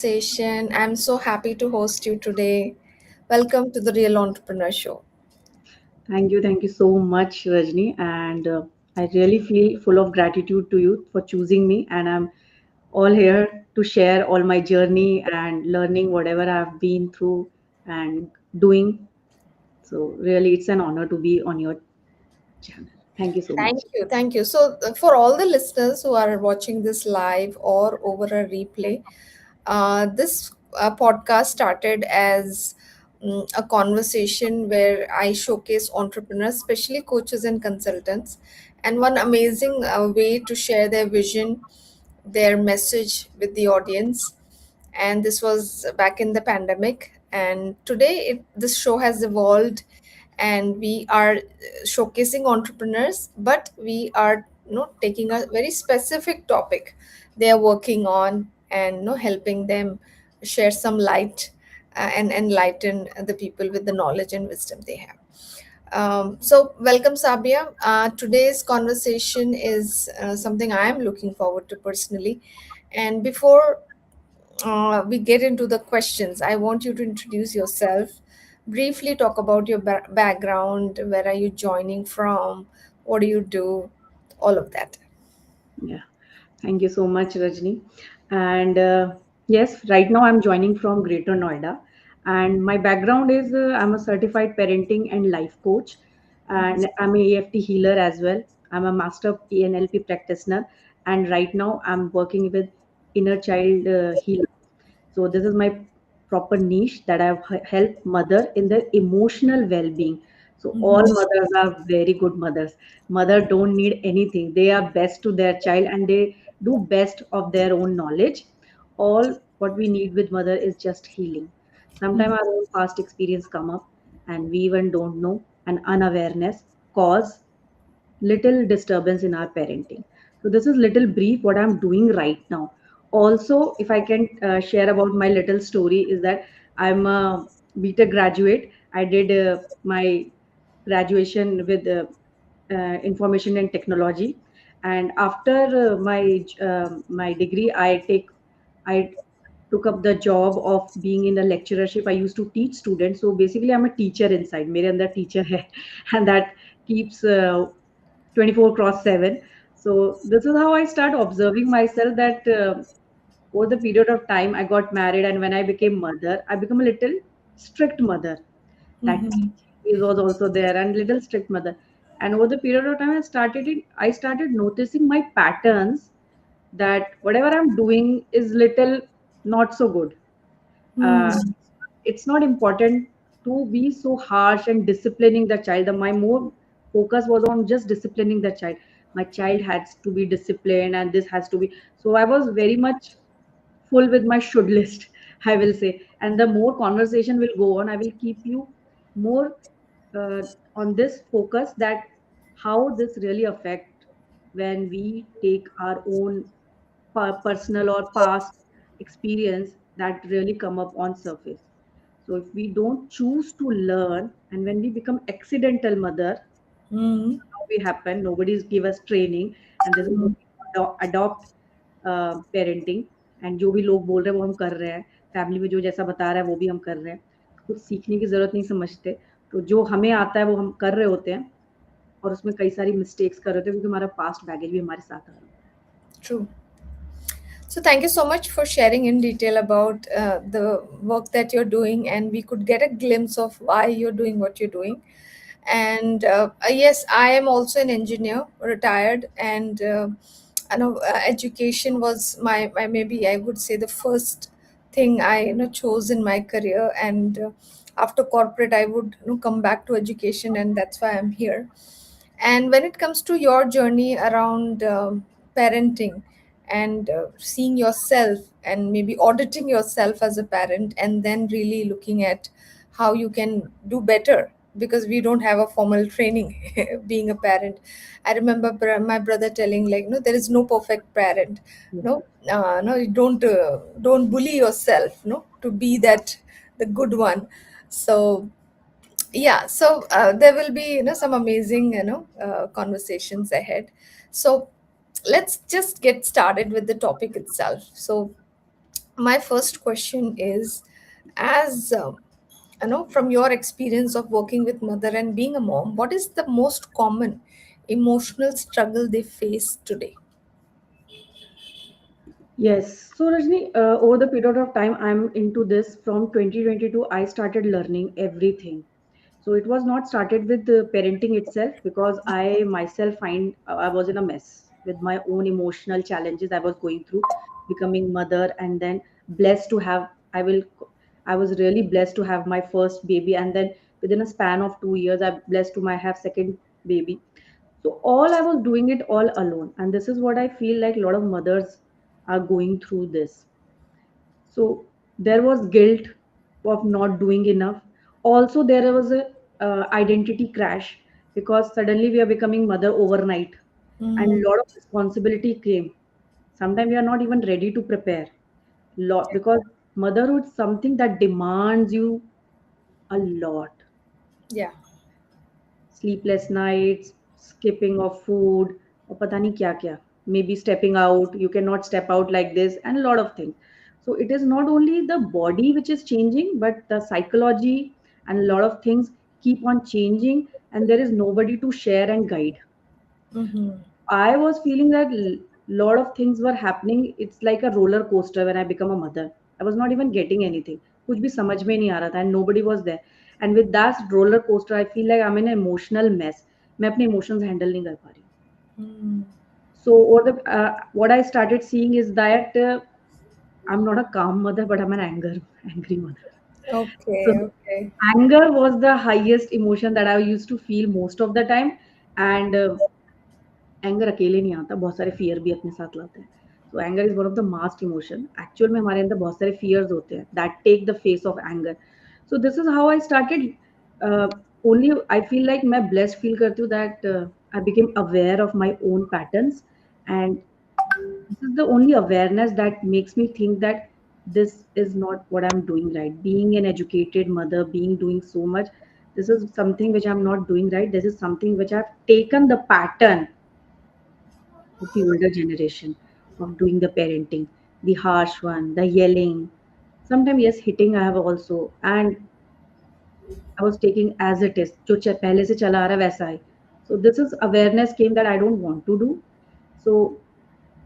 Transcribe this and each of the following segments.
Session. I'm so happy to host you today. Welcome to the Real Entrepreneur Show. Thank you so much, Rajni. And I really feel full of gratitude to you for choosing me. And I'm all here to share all my journey and learning whatever I've been through and doing. So, really, it's an honor to be on your channel. Thank you so Thank much. you. Thank you. So, for all the listeners who are watching this live or over a replay, this podcast started as a conversation where I showcase entrepreneurs, especially coaches and consultants, and one amazing way to share their vision, their message with the audience. And this was back in the pandemic. And today, this show has evolved, and we are showcasing entrepreneurs, but we are taking a very specific topic they are working on, and helping them share some light and enlighten the people with the knowledge and wisdom they have. So, welcome, Sabia. Today's conversation is something I am looking forward to personally. And before we get into the questions, I want you to introduce yourself, briefly talk about your background, where are you joining from, what do you do, all of that. Yeah. Thank you so much, Rajni. And yes, right now I'm joining from Greater Noida. And my background is I'm a certified parenting and life coach. And I'm an EFT healer as well. I'm a master NLP practitioner. And right now I'm working with inner child healer. So this is my proper niche that I've helped mother in their emotional well-being. So all Mhm. mothers are very good mothers. Mother don't need anything. They are best to their child and they do best of their own knowledge. All what we need with mother is just healing. Sometimes our own past experience come up and we even don't know, and unawareness cause little disturbance in our parenting. So this is little brief what I'm doing right now. Also, if I can share about my little story, is that I'm a beta graduate. I did my graduation with information and technology, and after my degree, I took up the job of being in a lecturership. I used to teach students. So basically, I'm a teacher inside. मेरे अंदर teacher है, and that keeps 24 cross 7. So this is how I start observing myself that over the period of time I got married, and when I became mother, I became a little strict mother. That Mhm. is was also there, and little strict mother. And over the period of time, I started noticing my patterns, that whatever I'm doing is little not so good. uh, Mhm. it's not important to be so harsh and disciplining the child. My more focus was on just disciplining the child. My child has to be disciplined and this has to be. So I was very much full with my should list, I will say. And the more conversation will go on, I will keep you more uh, on this focus, that how this really affect when we take our own personal or past experience that really come up on surface. So if we don't choose to learn, and when we become accidental mother, Mhm. how we happen, nobody's give us training, and this is what we adopt parenting. And जो भी लोग बोल रहे हैं वो हम कर रहे हैं, फैमिली में जो जैसा बता रहा है वो भी हम कर रहे हैं, कुछ सीखने की जरूरत नहीं समझते। तो जो हमें आता है वो हम कर रहे होते हैं, और उसमें कई सारी मिस्टेक्स कर रहे होते हैं क्योंकि हमारा पास्ट बैगेज भी हमारे साथ आ रहा है। True. So, thank you so much for sharing in detail about the work that you're doing, and we could get a glimpse of why you're doing what you're doing. And yes, I am also an engineer, retired, and I know education was my maybe I would say the first thing I chose in my career. And after corporate, I would come back to education, and that's why I'm here. And when it comes to your journey around parenting, and seeing yourself and maybe auditing yourself as a parent, and then really looking at how you can do better, because we don't have a formal training being a parent. I remember my brother telling, like, no, there is no perfect parent. Yeah. No, no, you don't bully yourself, no, to be that the good one. So yeah, so there will be some amazing conversations ahead. So let's just get started with the topic itself. So my first question is, as from your experience of working with mother and being a mom, what is the most common emotional struggle they face today? Yes. So Rajni, over the period of time I'm into this from 2022, I started learning everything. So it was not started with the parenting itself because I myself find I was in a mess with my own emotional challenges I was going through, becoming mother, and then blessed to have I was really blessed to have my first baby, and then within a span of 2 years I blessed to my have second baby. So all I was doing it all alone, and this is what I feel like a lot of mothers are going through this. So there was guilt of not doing enough. Also, there was a identity crash because suddenly we are becoming mother overnight, and Mm, a lot of responsibility came. Sometimes we are not even ready to prepare. Lot because motherhood is something that demands you a lot. yeah. Sleepless nights, skipping of food, or pata nahi kya kya. Maybe stepping out, you cannot step out like this, and a lot of things. So it is not only the body which is changing, but the psychology and a lot of things keep on changing, and there is nobody to share and guide. Mm-hmm. I was feeling that lot of things were happening. It's like a roller coaster when I become a mother. I was not even getting anything. कुछ भी समझ में नहीं आ रहा था and nobody was there. And with that roller coaster, I feel like I'm in an emotional mess. मैं अपने emotions handle नहीं कर पा रही हूँ. Mm. So what I started seeing is that I'm not a calm mother, but I'm an angry mother. So Okay, okay. anger was the highest emotion that I used to feel most of the time, and anger अकेले नहीं आता, बहुत सारे fear भी अपने साथ लाते हैं. So anger is one of the most emotion. Actual में हमारे अंदर बहुत सारे फियर्स होते हैं that take the face of anger. So this is how I started. Only I feel like मैं ब्लेस्ड फील करती हूँ that I became aware of my own patterns, and this is the only awareness that makes me think that this is not what I'm doing right. Being an educated mother, being doing so much, this is something which I'm not doing right. This is something which I've taken the pattern of the older generation of doing the parenting, the harsh one, the yelling. Sometimes, yes, hitting I have also. And I was taking as it is. जो पहले से चला आ रहा है वैसा ही. So this is awareness came that I don't want to do. So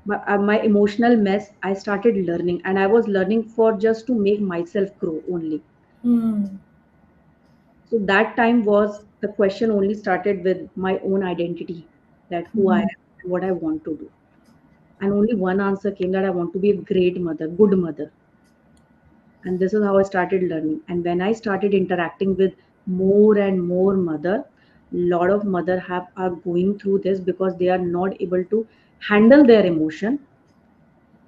my emotional mess, I started learning, and I was learning for just to make myself grow only. Hmm. So that time was the question only started with my own identity, that who I Hmm. am, what I want to do. And only one answer came that I want to be a great mother, good mother. And this is how I started learning. And when I started interacting with more and more mother, lot of mother have are going through this because they are not able to handle their emotion.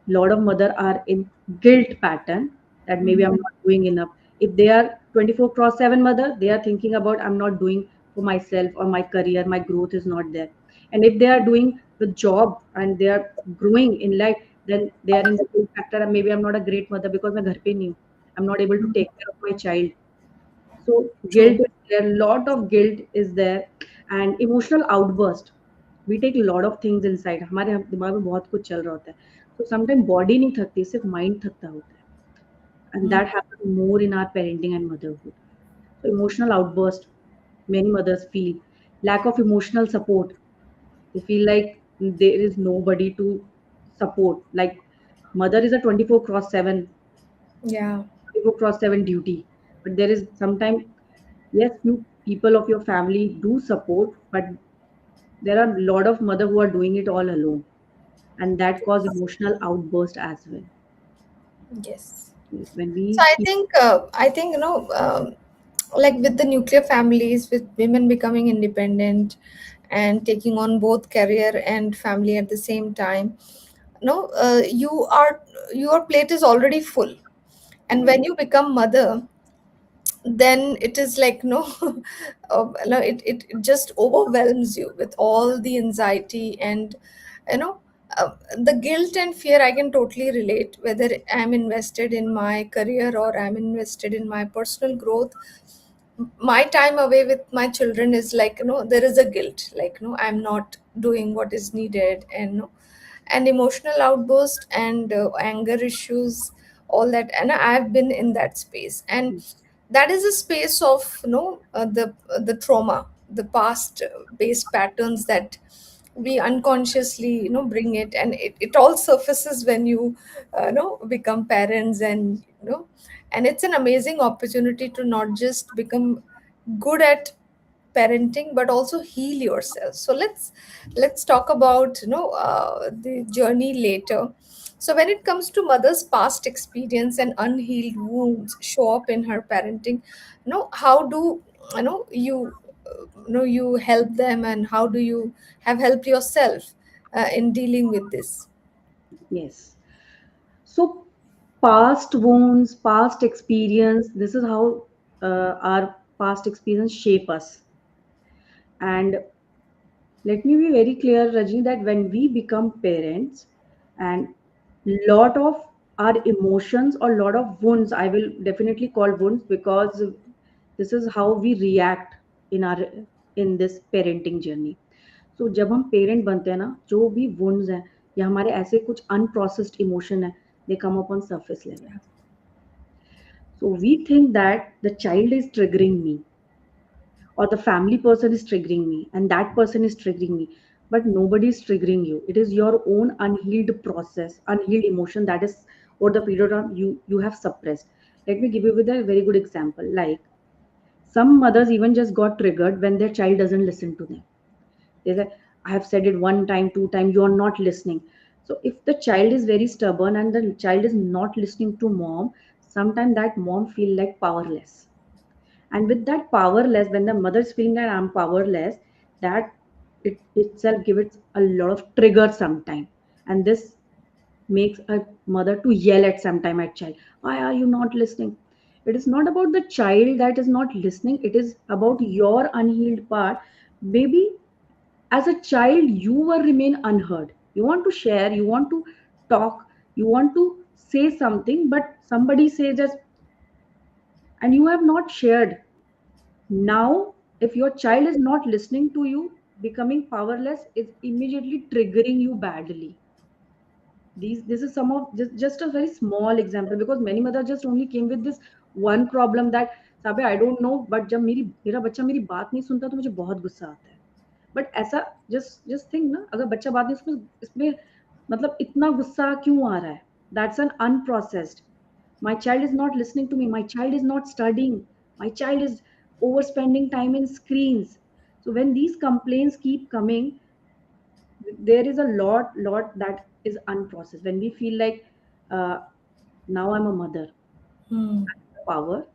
Lot of mother are in guilt pattern that maybe I'm not doing enough. If they are 24 cross 7 mother, they are thinking about I'm not doing for myself or my career, my growth is not there. And if they are doing the job and they are growing in life, then they are in the guilt factor and maybe I'm not a great mother because मैं घर पे नहीं हूँ. I'm not able to take care of my child. So True. guilt is there, lot of guilt is there, and emotional outburst. We take a lot of things inside. हमारे दिमाग में बहुत कुछ चल रहा होता है. So sometimes body नहीं थकती, सिर्फ mind थकता होता है. And Hmm. that happens more in our parenting and motherhood. So emotional outburst, many mothers feel lack of emotional support. They feel like there is nobody to support. Like mother is a 24 cross 7, Yeah. 24 cross 7 duty. But there is sometimes, yes, few people of your family do support, but there are a lot of mother who are doing it all alone, and that cause emotional outburst as well. Yes. Yes, when So we keep. I think like with the nuclear families, with women becoming independent and taking on both career and family at the same time, no, your plate is already full, and when you become mother, then it is like no, no, it just overwhelms you with all the anxiety and you know the guilt and fear. I can totally relate, whether I'm invested in my career or I'm invested in my personal growth. My time away with my children is like there is a guilt, like I'm not doing what is needed, and and emotional outburst and anger issues all that, and I've been in that space. And that is a space of the trauma, the past based patterns that we unconsciously bring it, and it all surfaces when you become parents. And and it's an amazing opportunity to not just become good at parenting but also heal yourself. So let's talk about the journey later. So when it comes to mother's past experience and unhealed wounds show up in her parenting, how do you help them, and how do you have helped yourself in dealing with this? Yes. So, past wounds, past experience, this is how our past experience shape us. And let me be very clear, Rajni, that when we become parents, and lot of our emotions or lot of wounds, I will definitely call wounds, because this is how we react in our in this parenting journey. So जब हम parent बनते हैं ना, जो भी wounds हैं या हमारे ऐसे कुछ unprocessed emotion है, they come up on surface level. So we think that the child is triggering me, or the family person is triggering me, and that person is triggering me, but nobody is triggering you. It is your own unhealed process, unhealed emotion, that is over the period of you have suppressed. Let me give you with a very good example. Like, some mothers even just got triggered when their child doesn't listen to them. They say, I have said it one time, two time, you are not listening. So if the child is very stubborn and the child is not listening to mom, sometimes that mom feel like powerless. And with that powerless, when the mother is feeling that I'm powerless, that it itself gives a lot of trigger sometime. And this makes a mother to yell at sometime at child, why are you not listening? It is not about the child that is not listening, it is about your unhealed part. Maybe as a child you were remain unheard, you want to share, you want to talk, you want to say something, but somebody says just, and you have not shared. Now, if your child is not listening to you, becoming powerless is immediately triggering you badly. This is some of just a very small example, because many mothers just only came with this one problem that साबे I don't know, but जब मेरा बच्चा मेरी बात नहीं सुनता तो मुझे बहुत गुस्सा आता है. बट ऐसा just think ना, अगर बच्चा बात नहीं सुन इसमें मतलब इतना गुस्सा क्यों आ रहा है? That's an unprocessed. My child is not listening to me. My child is not studying. My child is overspending time in screens. So when these complaints keep coming, there is a lot that is unprocessed. When we feel like, uh, now I'm a mother, Hmm. power,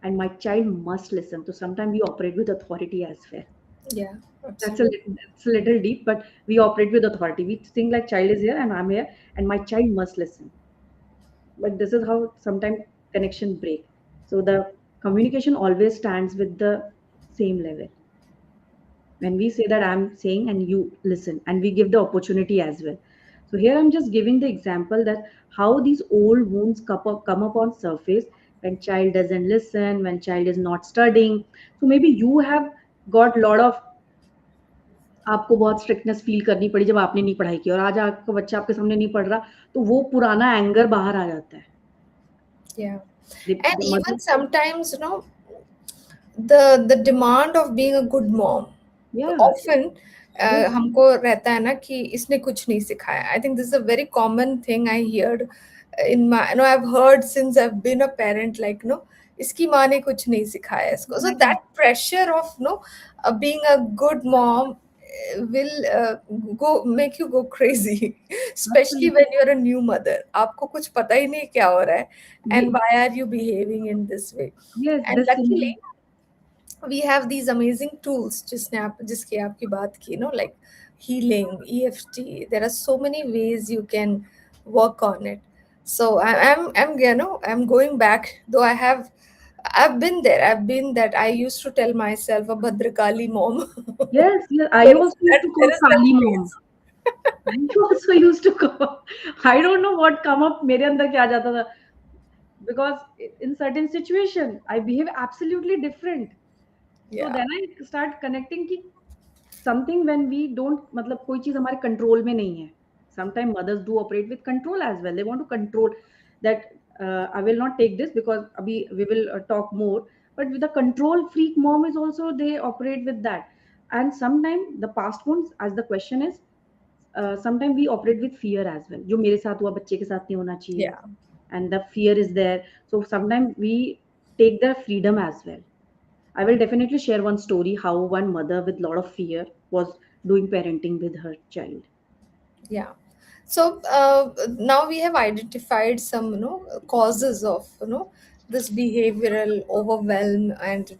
and my child must listen. So sometimes we operate with authority as well. Yeah, That's a absolutely. it's a little deep, but we operate with authority. We think like child is here and I'm here, and my child must listen. But this is how sometimes connection break. So the communication always stands with the same level. When we say that I'm saying and you listen, and we give the opportunity as well. So here I'm just giving the example that how these old wounds come up on surface when child doesn't listen, when child is not studying. So maybe you have got lot of, आपको बहुत strictness feel करनी पड़ी जब आपने नहीं पढ़ाई की, और आज आपका बच्चा आपके सामने नहीं पढ़ रहा, तो वो पुराना एंगर बाहर आ जाता है. Yeah. And The even mother, sometimes, the demand of being a good mom yeah, often yes, हमको रहता है ना कि इसने कुछ नहीं सिखाया. I think this is a very common thing I heard in my, I've heard since I've been a parent, like, इसकी माँ ने कुछ नहीं सिखाया इसको. So exactly. that pressure of being a good mom will go make you go crazy, especially Absolutely. when you're a new mother. आपको कुछ पता ही नहीं क्या हो रहा है, and Ye- why are you behaving in this way. yes, And this luckily we have these amazing tools जिसकी आपकी बात की, like healing, EFT. There are so many ways you can work on it. So I'm I'm going back, though I've been there. I've been that. I used to tell myself a Bhadrakali mom. yes, yes. I there is also used that to there call is that Kali mom. phase. I also used to call. I don't know what come up मेरे अंदर क्या आ जाता था, because in certain situation I behave absolutely different. So Yeah. then I start connecting कि something when we don't, मतलब कोई चीज हमारे कंट्रोल में नहीं है. Sometimes mothers do operate with control as well. They want to control that. I will not take this because we will talk more. But with the control freak mom is also, they operate with that. And sometimes the past ones, as the question is, sometimes we operate with fear as well. जो मेरे साथ हुआ बच्चे के साथ नहीं होना चाहिए, Yeah. and the fear is there. So sometimes we take the freedom as well. I will definitely share one story how one mother with lot of fear was doing parenting with her child. Yeah. So now we have identified some, causes of, this behavioral overwhelm, and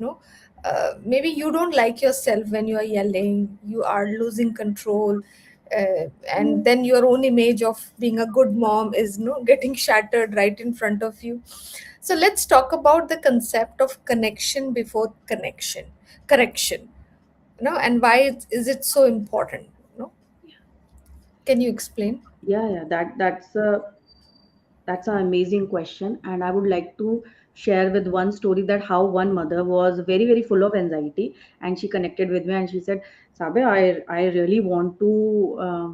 maybe you don't like yourself when you are yelling, you are losing control, and then your own image of being a good mom is, getting shattered right in front of you. So let's talk about the concept of connection before correction, and why is it so important? Can you explain? Yeah, yeah, that's an amazing question, and I would like to share with one story that how one mother was very very full of anxiety, and she connected with me and she said, "Sabe, I really want to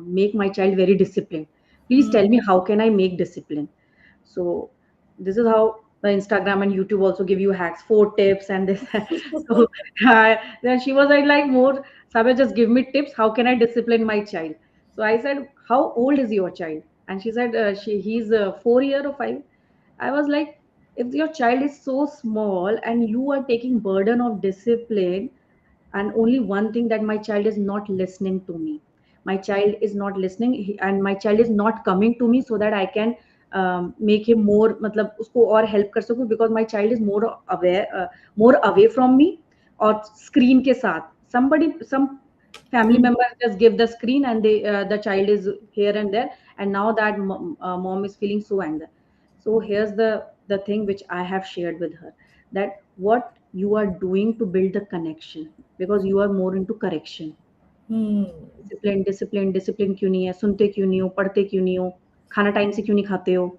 make my child very disciplined. Please tell me how can I make discipline." So this is how the Instagram and YouTube also give you hacks, 4 tips, and this. So then she was like more, Sabe, just give me tips. How can I discipline my child? So I said, how old is your child? And she said, he's 4 year or 5. I was like, if your child is so small and you are taking burden of discipline, and only one thing, that my child is not listening to me, my child is not listening, and my child is not coming to me so that I can make him more, मतलब उसको और help कर सकूं, because my child is more away from me, or screen के साथ, some family Hmm. member just give the screen and they the child is here and there, and now that mom is feeling so angry. So here's the thing which I have shared with her, that what you are doing to build the connection, because you are more into correction. Hmm. Discipline discipline discipline क्यों नहीं है, सुनते क्यों नहीं हो, पढ़ते क्यों नहीं हो, खाना टाइम से क्यों नहीं खाते हो,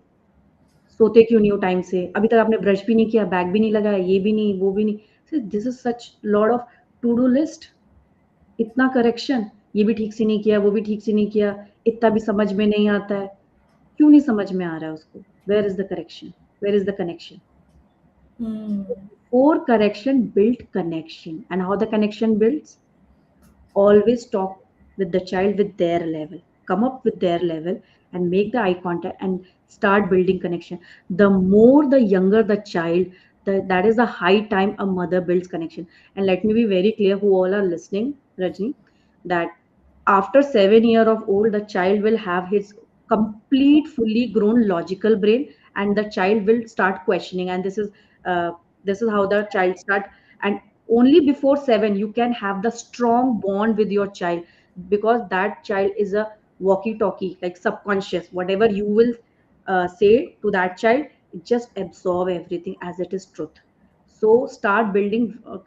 सोते क्यों नहीं हो टाइम से, अभी तक आपने ब्रश भी नहीं किया, बैग भी नहीं लगाया, ये भी नहीं, वो भी नहीं. This is such lot of to do list. इतना करेक्शन, ये भी ठीक से नहीं किया, वो भी ठीक से नहीं किया, इतना भी समझ में नहीं आता है. क्यों नहीं समझ में आ रहा है उसको? Where is the correction? Where is the connection? Hmm. Before correction, build connection. And how the connection builds? Always talk with the child with their level. Come up with their level and make the eye contact and start building connection. The more the younger the child, that is the high time a mother builds connection. And let me be very clear, who all are listening, Rajni, that after 7 year of old, the child will have his complete fully grown logical brain, and the child will start questioning. And uh, this is how the child start. And only before 7 you can have the strong bond with your child, because that child is a walkie talkie, like subconscious, whatever you will say to that child, just absorb everything as it is truth. So start building a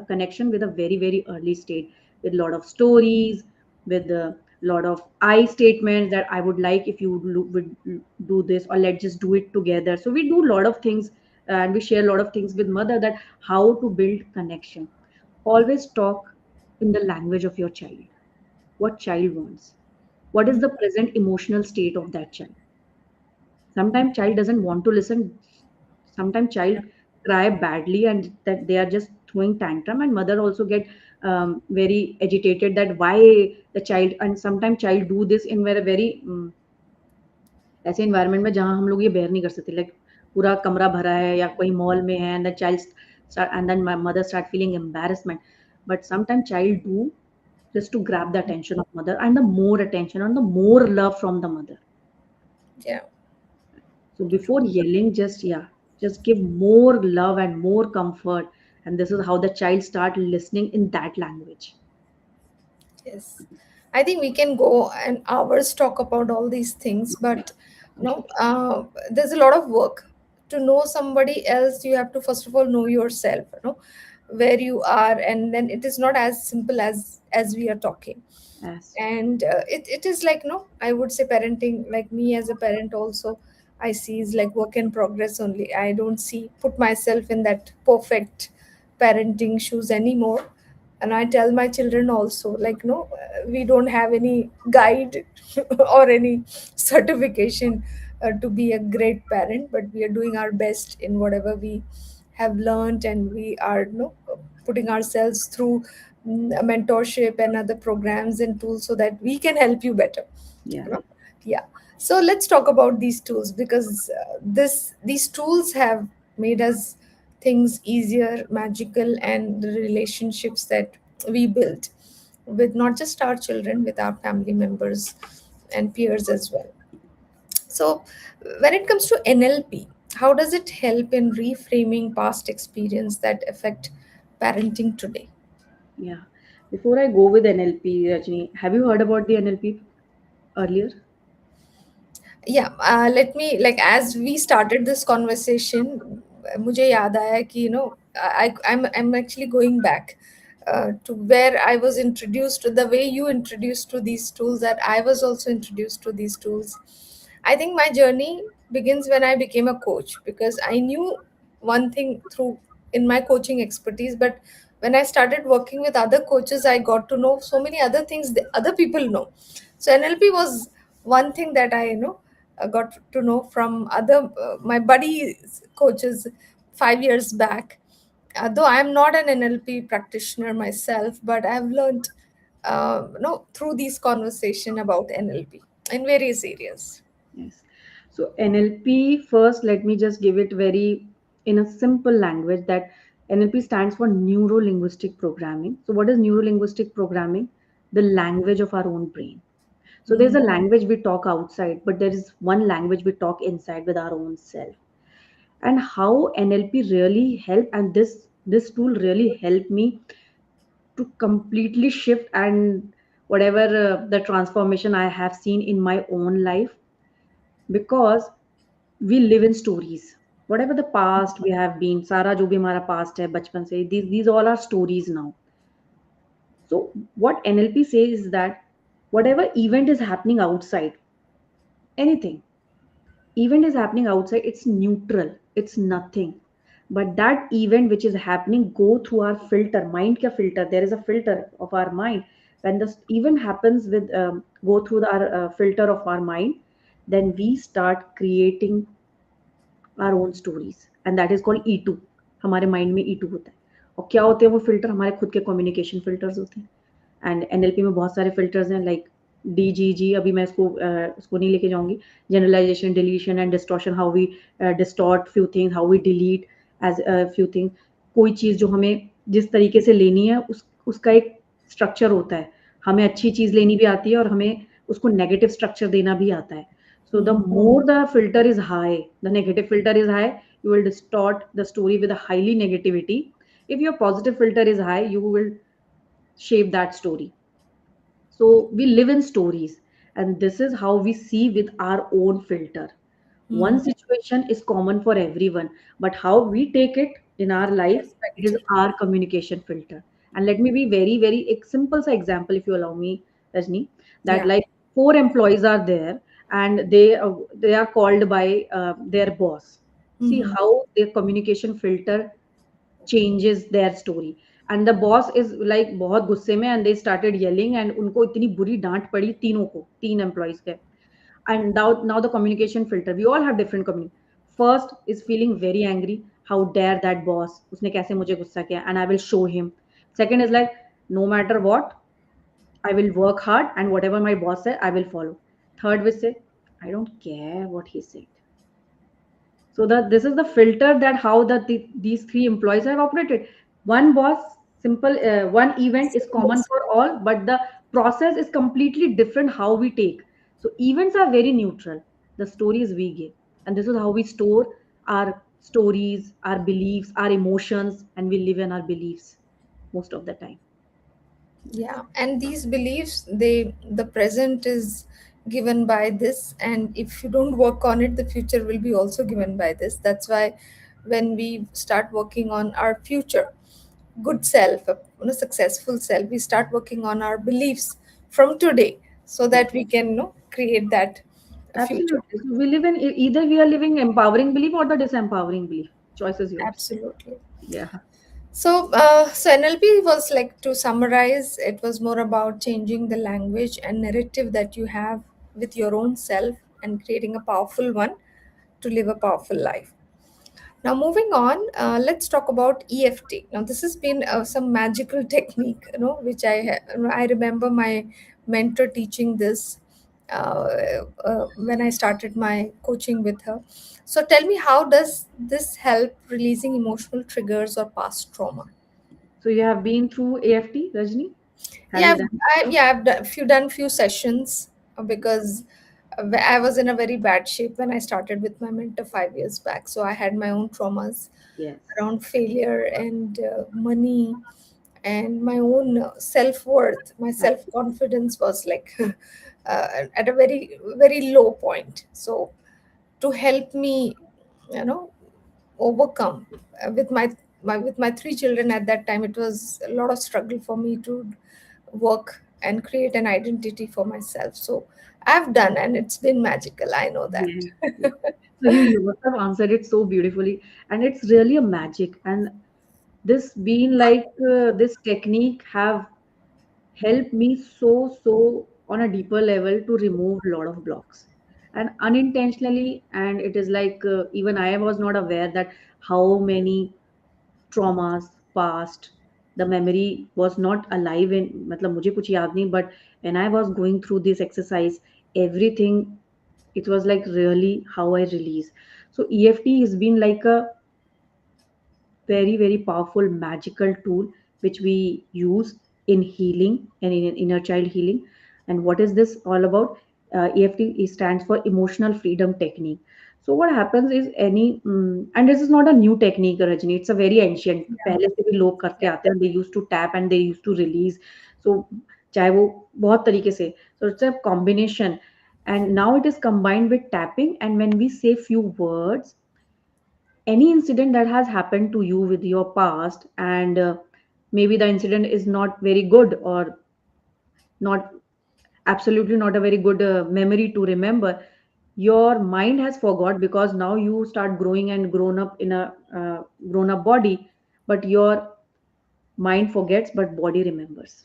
connection with a very very early stage, with a lot of stories, with a lot of I statements, that I would like if you would do this, or let's just do it together. So we do a lot of things, and we share a lot of things with mother, that how to build connection. Always talk in the language of your child. What child wants, what is the present emotional state of that child. Sometimes child doesn't want to listen. Sometimes child cry badly and that they are just throwing tantrum, and mother also get very agitated, that why the child. And sometimes child do this in very very ऐसे environment में जहाँ हम लोग ये bear नहीं कर सकते, like पूरा कमरा भरा है या कोई mall में है, and the child start, and then my mother start feeling embarrassment. But sometimes child do, just to grab the attention of mother, and the more attention and the more love from the mother. Yeah. So before yelling, just yeah, just give more love and more comfort, and this is how the child start listening in that language. Yes. I think we can go and hours talk about all these things, but there's a lot of work. To know somebody else, you have to first of all know yourself, where you are, and then it is not as simple as we are talking. Yes, And it is like, I would say parenting, like me as a parent also, I see is like work in progress only. I don't see put myself in that perfect parenting shoes anymore. And I tell my children also, like, no, we don't have any guide or any certification to be a great parent, but we are doing our best in whatever we have learned, and we are, putting ourselves through a mentorship and other programs and tools so that we can help you better. Yeah. You know? Yeah. So let's talk about these tools, because these tools have made us things easier, magical, and the relationships that we build with not just our children, with our family members and peers as well. So, when it comes to NLP, how does it help in reframing past experience that affect parenting today? Yeah. Before I go with NLP, Rajni, have you heard about the NLP earlier? Yeah, let me, like, as we started this conversation, मुझे याद आया कि I'm actually going back to where I was introduced to, the way you introduced to these tools, that I was also introduced to these tools. I think my journey begins when I became a coach, because I knew one thing through in my coaching expertise, but when I started working with other coaches, I got to know so many other things that other people know. So NLP was one thing that I got to know from other my buddy coaches 5 years back. Though I am not an NLP practitioner myself, but I have learned through these conversation about NLP in various areas. Yes. So NLP, first, let me just give it very in a simple language that NLP stands for neuro linguistic programming. So what is neuro linguistic programming? The language of our own brain. So there's a Mhm. language we talk outside, but there is one language we talk inside with our own self. And how NLP really help, and this tool really helped me to completely shift and whatever the transformation I have seen in my own life, because we live in stories. Whatever the past we have been, सारा जो भी हमारा past है बचपन से, these all are stories now. So what NLP says is that whatever event is happening outside, anything event is happening outside, it's neutral, it's nothing. But that event which is happening go through our filter, mind ka filter, there is a filter of our mind. When the event happens with go through our filter of our mind, then we start creating our own stories, and that is called E2. हमारे mind में E2 होता है. और क्या होते हैं वो filter? हमारे खुद के कम्युनिकेशन फिल्टर्स होते हैं. एंड एनएलपी में बहुत सारे फिल्टर्स हैं, लाइक डीजीजी. अभी मैं इसको नहीं लेके जाऊंगी. Generalisation, deletion and distortion, how we distort few things, how we delete as few things. कोई चीज़ जो हमें जिस तरीके से लेनी है उसका एक स्ट्रक्चर होता है. हमें अच्छी चीज़ लेनी भी आती है और हमें उसको नेगेटिव स्ट्रक्चर देना भी आता है. So the more the filter is high, the negative filter is high, you will distort the story with a highly negativity. If your positive filter is high, you will shape that story. So we live in stories, and this is how we see with our own filter. One Mhm. situation is common for everyone, but how we take it in our life, it is Perspective. our communication filter. And let me be very, very simple example, if you allow me, Rajni, that Yeah. like four employees are there, and they are called by their boss. See Mhm. how their communication filter changes their story. And the boss is like बहुत गुस्से में, and they started yelling, and उनको इतनी बुरी डांट पड़ी तीनों को, तीन employees के. And now the communication filter, we all have different communication. First is feeling very angry, how dare that boss, उसने कैसे मुझे गुस्सा किया, and I will show him. Second is like, no matter what, I will work hard, and whatever my boss said I will follow. Third will say, I don't care what he said. So that this is the filter, that how these three employees have operated. One boss, simple, one event is common for all, but the process is completely different how we take. So events are very neutral. The stories we give, and this is how we store our stories, our beliefs, our emotions, and we live in our beliefs most of the time. Yeah, and these beliefs, the present is given by this, and if you don't work on it, the future will be also given by this. That's why when we start working on our future, good self, successful self, we start working on our beliefs from today, so Yeah, that we can create that future. absolutely. So we live in either we are living empowering belief or the disempowering belief. Choice is yours. Absolutely. Yeah. So NLP was, like, to summarize, it was more about changing the language and narrative that you have with your own self, and creating a powerful one to live a powerful life. Now, moving on, let's talk about EFT. Now, this has been some magical technique, which I remember my mentor teaching this when I started my coaching with her. So, tell me, how does this help releasing emotional triggers or past trauma? So you have been through AFT, Rajni? Have Yeah, you done? I've done few sessions because I was in a very bad shape when I started with my mentor 5 years back. So I had my own traumas Yes. around failure and money and my own self worth. My self confidence was like at a very very low point. So to help me, you know, overcome with my three children at that time, it was a lot of struggle for me to work and create an identity for myself. So I've done, and it's been magical, I know that. Yes. Yes. So you yourself answered it so beautifully, and it's really a magic. And this being like this technique have helped me so on a deeper level to remove a lot of blocks, and unintentionally. And it is like even I was not aware that how many traumas past the memory was not alive in मतलब मुझे कुछ याद नहीं, but when I was going through this exercise, everything, it was like really how I release. So EFT has been like a very powerful magical tool which we use in healing and in inner child healing. And what is this all about? EFT stands for emotional freedom technique. So what happens is and this is not a new technique, Rajni. It's a very ancient, Yeah. पहले से भी लोग करते आते हैं. They used to tap and they used to release. So चाहे वो बहुत तरीके से, so it's a combination. And now it is combined with tapping, and when we say few words, any incident that has happened to you with your past, and maybe the incident is not very good, or not absolutely not a very good memory to remember, your mind has forgot because now you start growing and grown up in a grown up body, but your mind forgets but body remembers.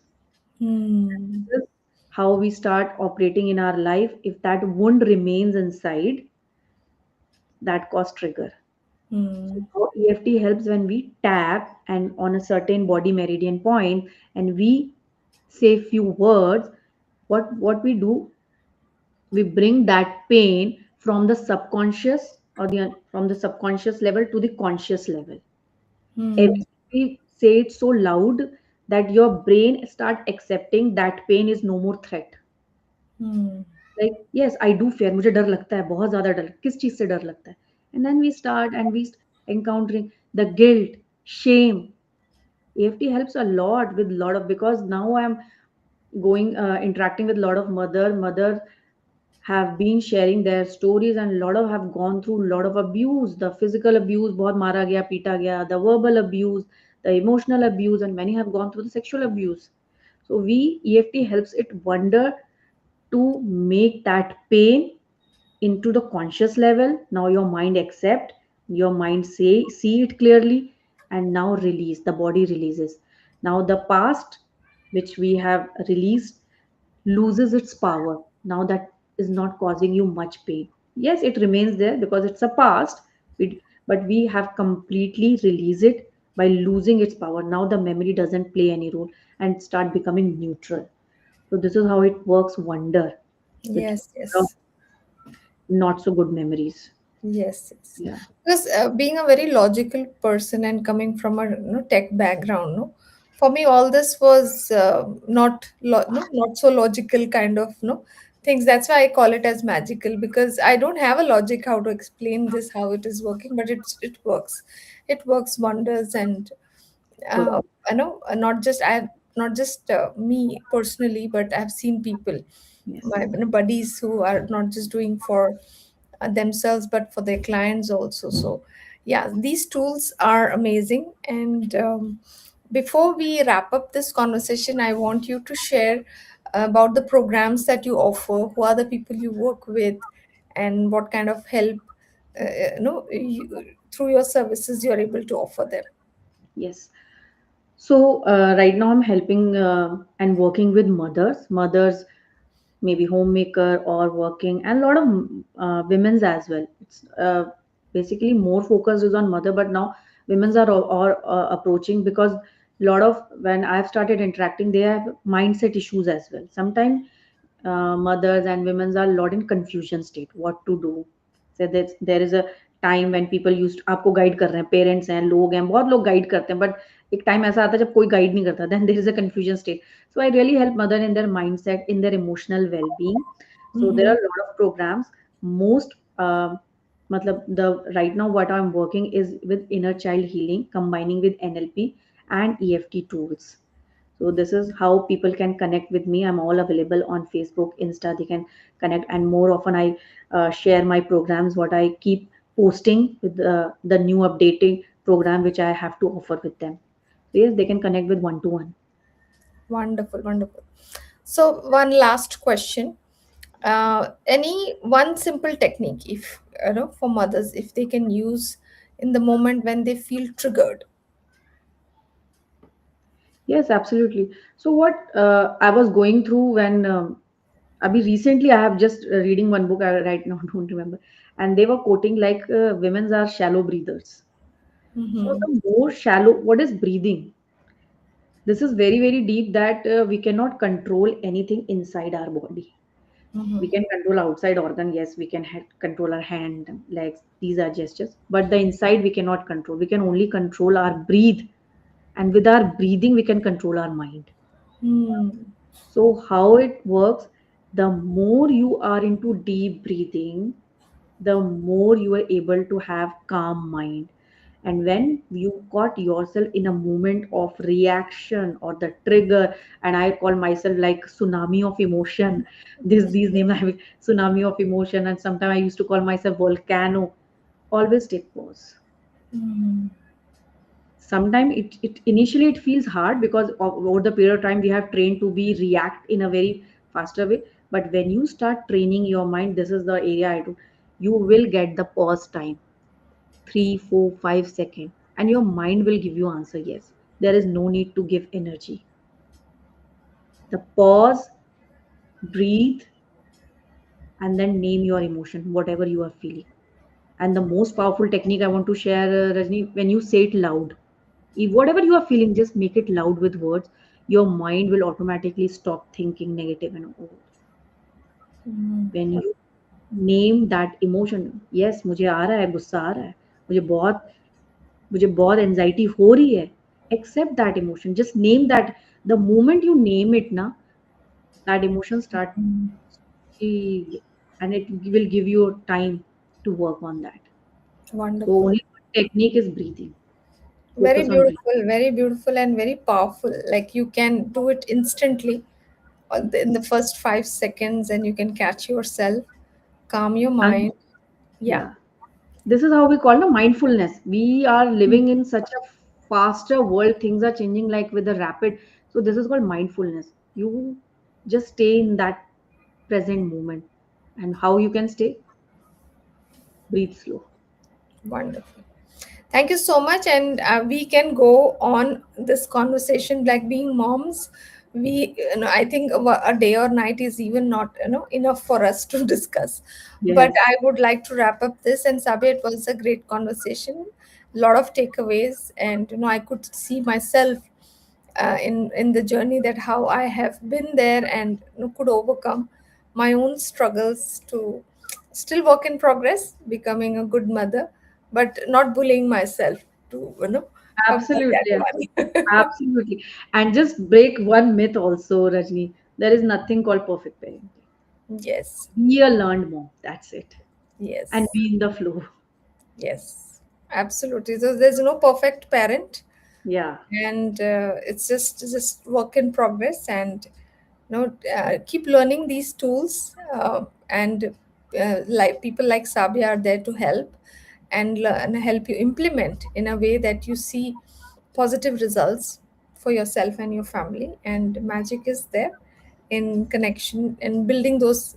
Hmm. This is how we start operating in our life. If that wound remains inside, that cause trigger. So Hmm. how EFT helps when we tap and on a certain body meridian point, and we say few words. What we do, we bring that pain from the subconscious, or from the subconscious level to the conscious level. Hmm. Every we say it so loud that your brain start accepting that pain is no more threat. Hmm. Like, yes, I do fear, मुझे डर लगता है, बहुत ज्यादा डर, किस चीज से डर लगता है? And then we start and we encountering the guilt, shame. EFT helps a lot with lot of, because now I'm going interacting with a lot of mothers have been sharing their stories, and a lot of have gone through a lot of abuse, the physical abuse, बहुत मारा गया पीटा गया, the verbal abuse, the emotional abuse, and many have gone through the sexual abuse. So we EFT helps it wonder to make that pain into the conscious level. Now your mind accept, your mind say see it clearly, and now release, the body releases. Now the past which we have released loses its power. Now that is not causing you much pain. Yes, it remains there because it's a past, but we have completely released it by losing its power. Now the memory doesn't play any role and start becoming neutral. So this is how it works wonder with Yes, yes. not so good memories. Yes, yes. Yeah. Because being a very logical person and coming from a tech background, no, for me all this was not so logical kind of things. That's why I call it as magical, because I don't have a logic how to explain this how it is working, but it works. It works wonders, and Good. not just me personally, but I've seen people, Yes. my buddies, who are not just doing for themselves but for their clients also. So yeah, these tools are amazing. And before we wrap up this conversation, I want you to share about the programs that you offer, who are the people you work with, and what kind of help through your services you're able to offer them. Yes. So right now I'm helping and working with mothers. Mothers maybe homemaker or working, and a lot of women's as well. It's basically more focused is on mother, but now women's are approaching, because a lot of, when I've started interacting, they have mindset issues as well. Sometimes mothers and women's are a lot in confusion state what to do. So that there is a time when people used, आपको guide कर रहे हैं, parents हैं, लोग हैं, बहुत लोग guide करते हैं, but एक time ऐसा आता है जब कोई guide नहीं करता, then there is a confusion state. So I really help mother in their mindset, in their emotional well-being. So there Mm-hmm. are a lot of programs. Most matlab the right now what I'm working is with inner child healing, combining with NLP and EFT tools. So this is how people can connect with me. I'm all available on Facebook, Insta. They can connect, and more often I share my programs, what I keep posting with the new updating program which I have to offer with them. So yes, they can connect with one to one. Wonderful, wonderful. So, one last question. Any one simple technique, if for mothers, if they can use in the moment when they feel triggered. Yes, absolutely. So what I was going through when Abhi recently I have just reading one book, I right now don't remember, and they were quoting like women's are shallow breathers. So Mm-hmm. the more shallow, what is breathing? This is very, very deep, that we cannot control anything inside our body. Mm-hmm. We can control outside organ, yes, we can control our hand, legs, these are gestures, but the inside we cannot control. We can only control our breathe, and with our breathing we can control our mind. Hmm. So how it works, the more you are into deep breathing, the more you are able to have calm mind. And when you got yourself in a moment of reaction or the trigger, and I call myself like tsunami of emotion, this these names I have, tsunami of emotion, and sometimes I used to call myself volcano. Always take pause. Hmm. Sometimes it initially it feels hard, because over the period of time we have trained to be react in a very faster way. But when you start training your mind, this is the area I do, you will get the pause time, 3 4 5 seconds, and your mind will give you answer. Yes, there is no need to give energy. The pause, breathe, and then name your emotion, whatever you are feeling. And the most powerful technique I want to share, Rajni, when you say it loud, if whatever you are feeling, just make it loud with words. Your mind will automatically stop thinking negative and all. Hmm. When you name that emotion, yes, मुझे आ रहा है, गुस्सा आ रहा है, मुझे बहुत मुझे बहुत एंजाइटी हो रही है, accept that emotion, just name that. The moment you name it na, that emotion start, and it will give you time to work on that. So Wonderful. only technique is breathing. Very Focus on breathing. very beautiful, and very powerful. Like you can do it instantly in the first 5 seconds, and you can catch yourself, calm your And mind. Yeah. yeah, this is how we call the mindfulness. We are living in such a faster world, things are changing like with the rapid. So this is called mindfulness. You just stay in that present moment. And how you can stay? Breathe slow. Wonderful. Thank you so much. And we can go on this conversation like being moms. I think a day or night is even not, enough for us to discuss. But Yes, I would like to wrap up this. And Sabi, it was a great conversation. A lot of takeaways, and I could see myself in the journey, that how I have been there and could overcome my own struggles to still work in progress, becoming a good mother, but not bullying myself to come to absolutely, that one. absolutely. And just break one myth also, Rajni. There is nothing called perfect parenting. Yes, Be a learned mom. That's it. And yes, be in the flow. yes, absolutely. So there's no perfect parent, Yeah, and it's just work in progress, and keep learning these tools, and like people like Sabi are there to help and learn, help you implement in a way that you see positive results for yourself and your family. And magic is there in connection and building those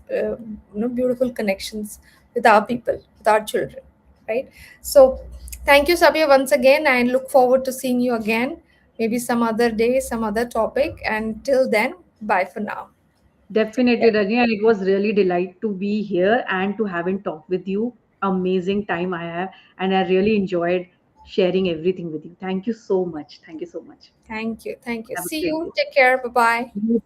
beautiful connections with our people, with our children, right? So thank you, Sabia, once again. I look forward to seeing you again, maybe some other day, some other topic. And till then, bye for now. Definitely, Rajni, and it was really delight to be here and to having talked with you. Amazing time I have, and I really enjoyed sharing everything with you. Thank you so much. Thank you so much. Thank you. Thank you. Have a See great you. day. Take care. Bye bye. You